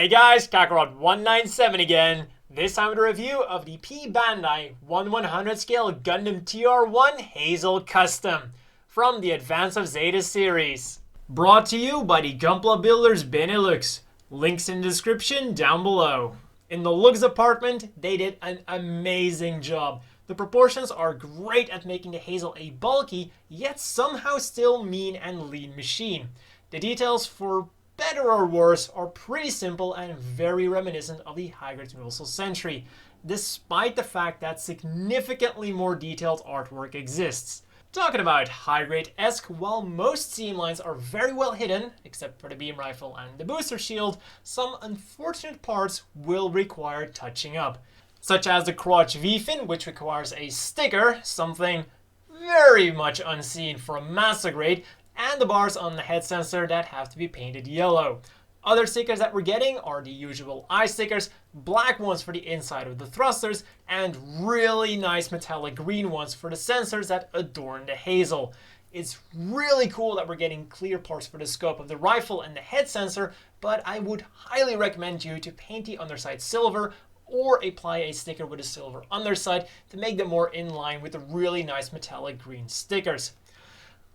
Hey guys, Kakarot197 again. This time with a review of the P-Bandai 1/100 scale Gundam TR1 Hazel Custom from the Advance of Zeta series. Brought to you by the Gunpla Builders Benelux. Links in the description down below. In the looks department, they did an amazing job. The proportions are great at making the Hazel a bulky, yet somehow still mean and lean machine. The details, for better or worse, are pretty simple and very reminiscent of the High-Grade Universal Century, despite the fact that significantly more detailed artwork exists. Talking about high-grade-esque, while most seam lines are very well hidden, except for the beam rifle and the booster shield, some unfortunate parts will require touching up. Such as the crotch V-fin, which requires a sticker, something very much unseen for a master grade, and the bars on the head sensor that have to be painted yellow. Other stickers that we're getting are the usual eye stickers, black ones for the inside of the thrusters, and really nice metallic green ones for the sensors that adorn the Hazel. It's really cool that we're getting clear parts for the scope of the rifle and the head sensor, but I would highly recommend you to paint the underside silver or apply a sticker with a silver underside to make them more in line with the really nice metallic green stickers.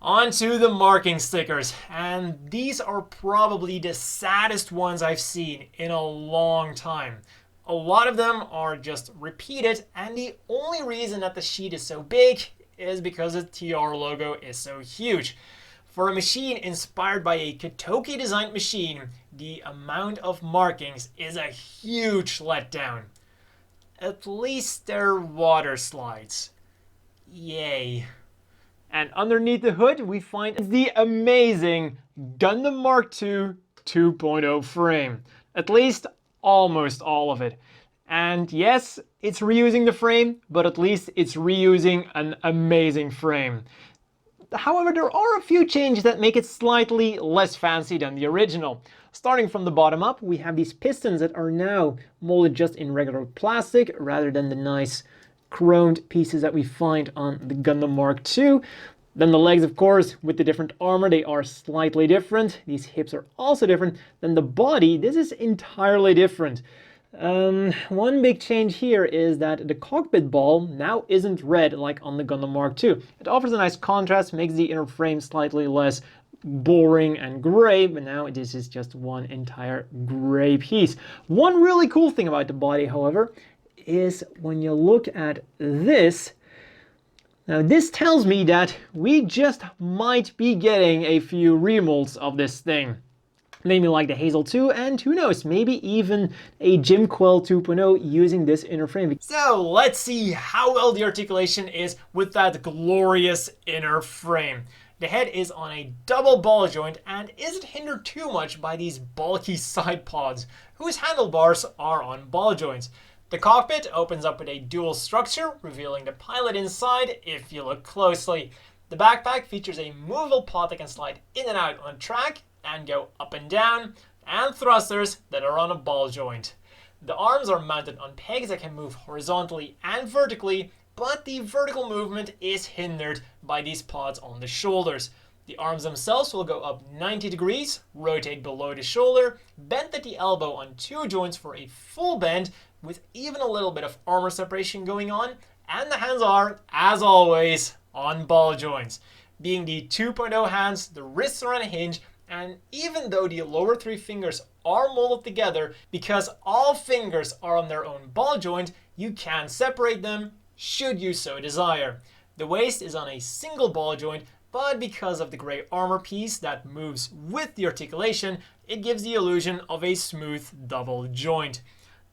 On to the marking stickers, and these are probably the saddest ones I've seen in a long time. A lot of them are just repeated, and the only reason that the sheet is so big is because the TR logo is so huge. For a machine inspired by a Katoki designed machine, the amount of markings is a huge letdown. At least they're water slides. Yay. And underneath the hood, we find the amazing Gundam Mark II 2.0 frame. At least almost all of it. And yes, it's reusing the frame, but at least it's reusing an amazing frame. However, there are a few changes that make it slightly less fancy than the original. Starting from the bottom up, we have these pistons that are now molded just in regular plastic rather than the nice chromed pieces that we find on the Gundam Mark II. Then the legs, of course, with the different armor, they are slightly different. These hips are also different. Then the body, this is entirely different. One big change here is that the cockpit ball now isn't red like on the Gundam Mark II. It offers a nice contrast, makes the inner frame slightly less boring and gray, but now this is just one entire gray piece. One really cool thing about the body, however, is when you look at this. Now this tells me that we just might be getting a few remolds of this thing. Maybe like the Hazel 2, and who knows, maybe even a Jim Quill 2.0 using this inner frame. So let's see how well the articulation is with that glorious inner frame. The head is on a double ball joint and isn't hindered too much by these bulky side pods, whose handlebars are on ball joints. The cockpit opens up with a dual structure, revealing the pilot inside if you look closely. The backpack features a movable pod that can slide in and out on a track and go up and down, and thrusters that are on a ball joint. The arms are mounted on pegs that can move horizontally and vertically, but the vertical movement is hindered by these pods on the shoulders. The arms themselves will go up 90 degrees, rotate below the shoulder, bend at the elbow on two joints for a full bend, with even a little bit of armor separation going on, and the hands are, as always, on ball joints. Being the 2.0 hands, the wrists are on a hinge, and even though the lower three fingers are molded together, because all fingers are on their own ball joint, you can separate them, should you so desire. The waist is on a single ball joint, but because of the gray armor piece that moves with the articulation, it gives the illusion of a smooth double joint.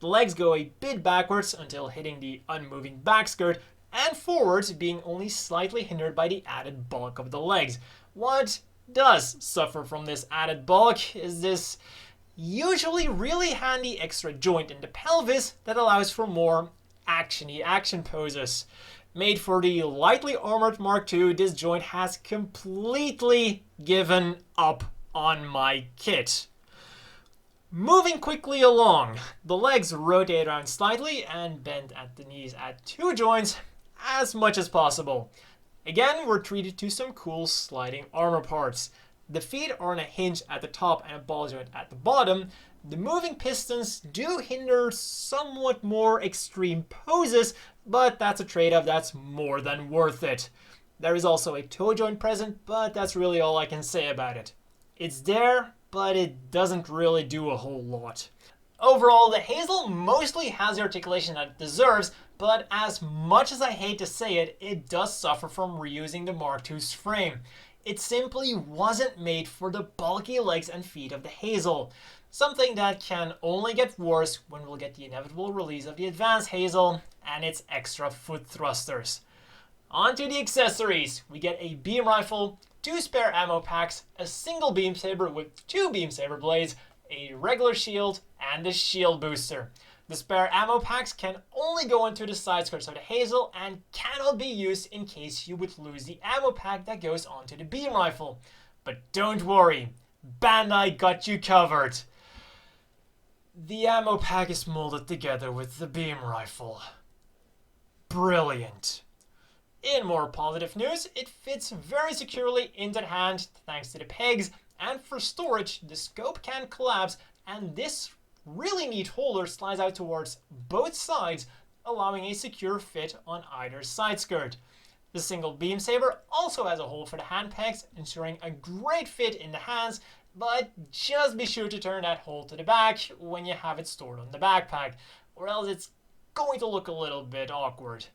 The legs go a bit backwards until hitting the unmoving back skirt, and forwards being only slightly hindered by the added bulk of the legs. What does suffer from this added bulk is this usually really handy extra joint in the pelvis that allows for more actiony action poses. Made for the lightly armored Mark II, this joint has completely given up on my kit. Moving quickly along, the legs rotate around slightly and bend at the knees at two joints as much as possible. Again, we're treated to some cool sliding armor parts. The feet are on a hinge at the top and a ball joint at the bottom, The moving pistons do hinder somewhat more extreme poses, but that's a trade-off that's more than worth it. There is also a toe joint present, but that's really all I can say about it. It's there, but it doesn't really do a whole lot. Overall, the Hazel mostly has the articulation that it deserves, but as much as I hate to say it, it does suffer from reusing the Mark II's frame. It simply wasn't made for the bulky legs and feet of the Hazel. Something that can only get worse when we'll get the inevitable release of the Advanced Hazel and its extra foot thrusters. On to the accessories. We get a beam rifle, 2 spare ammo packs, a single beam saber with 2 beam saber blades, a regular shield, and a shield booster. The spare ammo packs can only go into the side skirts of the Hazel and cannot be used in case you would lose the ammo pack that goes onto the beam rifle. But don't worry, Bandai got you covered. The ammo pack is molded together with the beam rifle. Brilliant. In more positive news, it fits very securely into the hand thanks to the pegs, and for storage, the scope can collapse, and this really neat holder slides out towards both sides, allowing a secure fit on either side skirt. The single beam saber also has a hole for the hand pegs, ensuring a great fit in the hands, but just be sure to turn that hole to the back when you have it stored on the backpack, or else it's going to look a little bit awkward.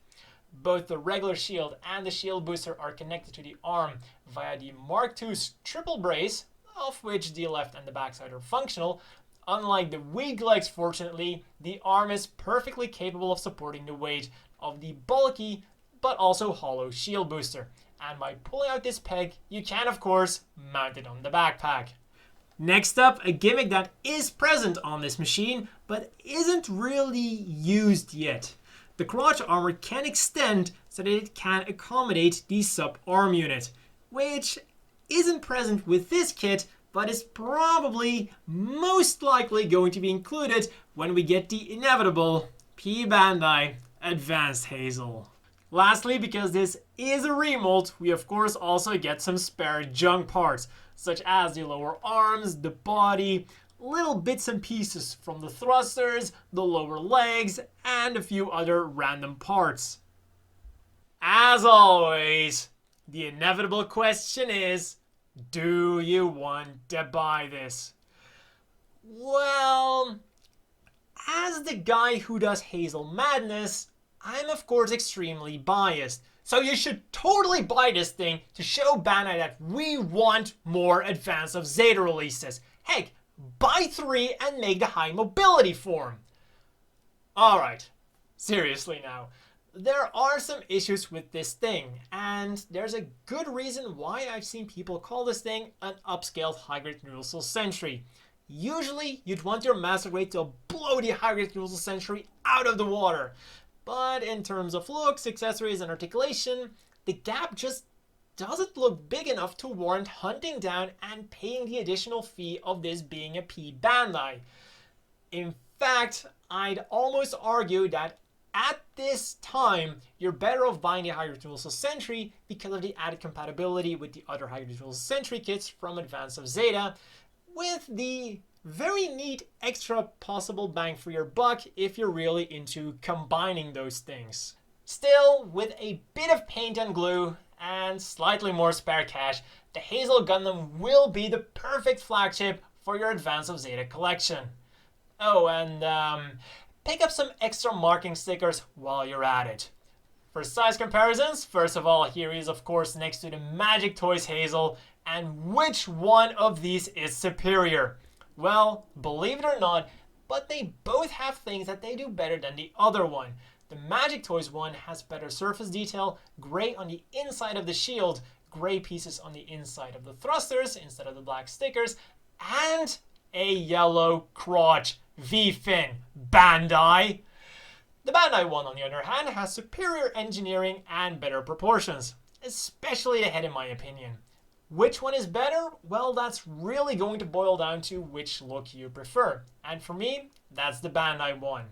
Both the regular shield and the shield booster are connected to the arm via the Mark II's triple brace, of which the left and the backside are functional. Unlike the weak legs, fortunately, the arm is perfectly capable of supporting the weight of the bulky but also hollow shield booster. And by pulling out this peg, you can of course mount it on the backpack. Next up, a gimmick that is present on this machine but isn't really used yet. The crotch armor can extend so that it can accommodate the sub-arm unit, which isn't present with this kit, but is probably most likely going to be included when we get the inevitable P-Bandai Advanced Hazel. Lastly, because this is a remold, we of course also get some spare junk parts, such as the lower arms, the body, little bits and pieces from the thrusters, the lower legs, and a few other random parts. As always, the inevitable question is, do you want to buy this? Well, as the guy who does Hazel Madness, I'm of course extremely biased. So you should totally buy this thing to show Bandai that we want more Advance of Zeta releases. Heck, buy 3 and make the high mobility form. Alright, seriously now. There are some issues with this thing, and there's a good reason why I've seen people call this thing an upscaled high-grade Universal Sentry. Usually, you'd want your master grade to blow the high-grade Universal Sentry out of the water. But in terms of looks, accessories, and articulation, the gap just doesn't look big enough to warrant hunting down and paying the additional fee of this being a P-Bandai. In fact, I'd almost argue that at this time, you're better off buying the high-grade Universal Sentry because of the added compatibility with the other high-grade Universal Sentry kits from Advance of Zeta, with the very neat extra possible bang for your buck if you're really into combining those things. Still, with a bit of paint and glue and slightly more spare cash, the Hazel Gundam will be the perfect flagship for your Advance of Zeta collection. Oh, and pick up some extra marking stickers while you're at it. For size comparisons, first of all, here he is of course next to the Magic Toys Hazel, and which one of these is superior? Well, believe it or not, but they both have things that they do better than the other one. The Magic Toys one has better surface detail, gray on the inside of the shield, gray pieces on the inside of the thrusters instead of the black stickers, and a yellow crotch. V-fin, Bandai. The Bandai one, on the other hand, has superior engineering and better proportions, especially the head in my opinion. Which one is better? Well, that's really going to boil down to which look you prefer. And for me, that's the Bandai one.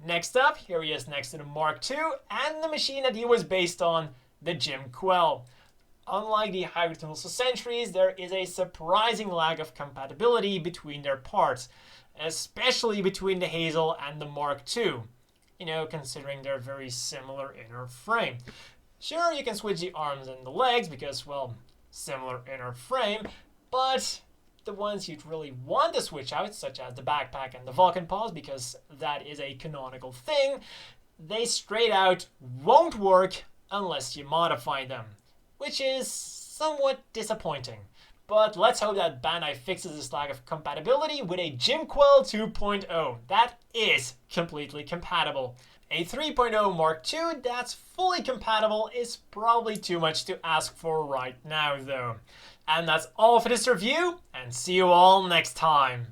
Next up, here he is next to the Mark II and the machine that he was based on, the Jim Quell. Unlike the hybrid universal sentries, there is a surprising lack of compatibility between their parts, especially between the Hazel and the Mark II, considering their very similar inner frame. Sure, you can switch the arms and the legs because, well, similar inner frame, but the ones you'd really want to switch out, such as the backpack and the Vulcan paws, because that is a canonical thing, they straight out won't work unless you modify them, which is somewhat disappointing. But let's hope that Bandai fixes this lack of compatibility with a Jimquel 2.0 that is completely compatible. A 3.0 Mark II that's fully compatible is probably too much to ask for right now though. And that's all for this review, and see you all next time.